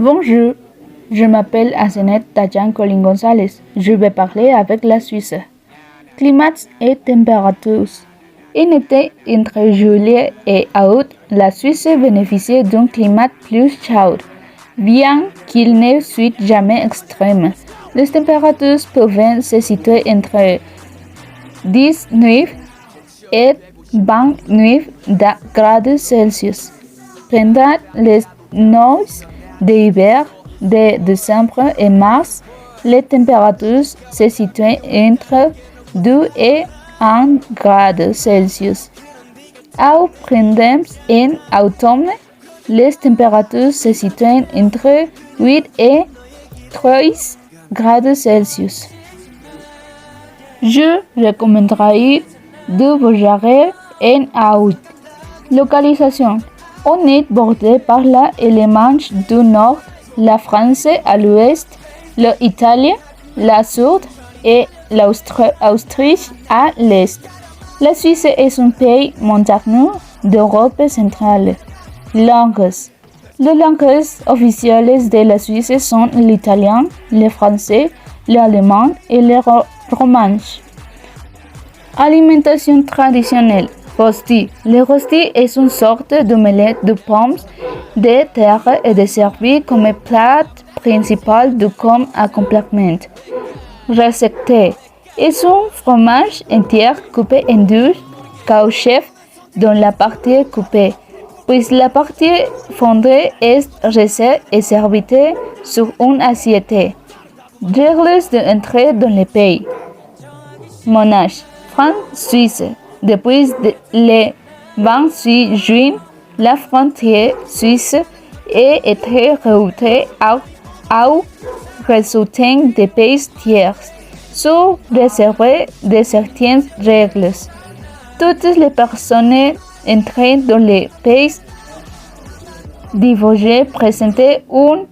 Bonjour, je m'appelle Asenet Tajan Colin Gonzalez. Je vais parler avec la Suisse. Climats et températures. En été, entre juillet et août, la Suisse bénéficie d'un climat plus chaud, bien qu'il ne soit jamais extrême. Les températures peuvent se situer entre 19 et 29 degrés Celsius. Pendant les mois d'hiver de décembre et mars, les températures se situent entre 2 et 1 degré Celsius. Au printemps et automne, les températures se situent entre 8 et 13 degrés Celsius. Je recommanderais de voyager en août. Localisation. On est bordé par l'Allemagne du Nord, la France à l'ouest, l'Italie, la Sud et l'Austrie à l'est. La Suisse est un pays montagneux d'Europe centrale. Langues. Les langues officielles de la Suisse sont l'italien, le français, l'allemand et le romanche. Alimentation traditionnelle. Rosti. Le rosti est une sorte d'omelette de pommes de terre et est servi comme plat principal ou comme accompagnement. Recette est un fromage entier coupé en deux, chef dans la partie coupée, puis la partie fondue est recette et servie sur une assiette. Règles d'entrée dans le pays. Monnaie franc suisse. Depuis le 26 juin, la frontière suisse a été rouverte au ressortissants des pays tiers, sous réserve de certaines règles. Toutes les personnes entrant dans les pays devront présenter une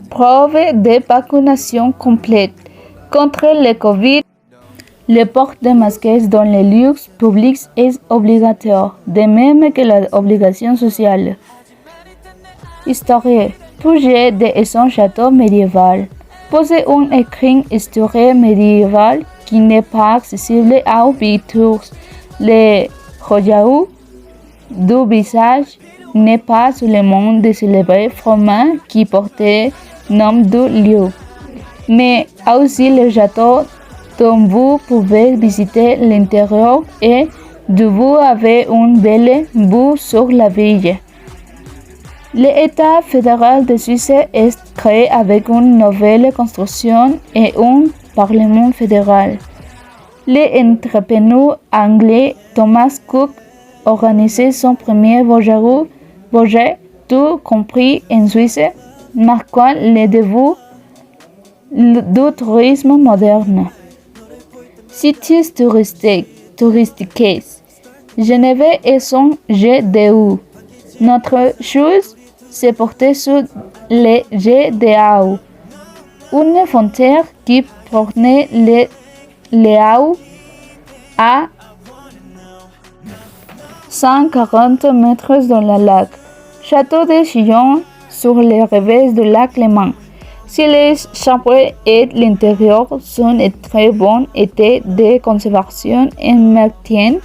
preuve de vaccination complète contre le Covid. Le port de masques dans les lieux publics est obligatoire, de même que l'obligation sociale. Histoire. Projet de un château médiéval. Poser un écrin historique médiéval qui n'est pas accessible aux visiteurs. Le royaume du visage n'est pas seulement de célèbres fromage qui portait nom du lieu, mais aussi le château dont vous pouvez visiter l'intérieur et d'où vous avez une belle vue sur la ville. L'État fédéral de Suisse est créé avec une nouvelle constitution et un parlement fédéral. L'entrepreneur anglais Thomas Cook organisait son premier voyage, tout compris en Suisse, marquant le début du tourisme moderne. Sites touristiques. Genève et son GDU. Notre chose se portait sur le GDAU, une frontière qui prenait l'EAU à 140 mètres dans le lac. Château de Chillon sur les rives du lac Léman. Si les chambres et l'intérieur sont en très bon état de conservation et maintiennent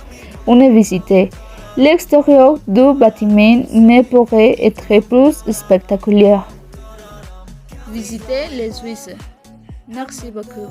une visite, l'extérieur du bâtiment ne pourrait être plus spectaculaire. Visitez les Suisses. Merci beaucoup.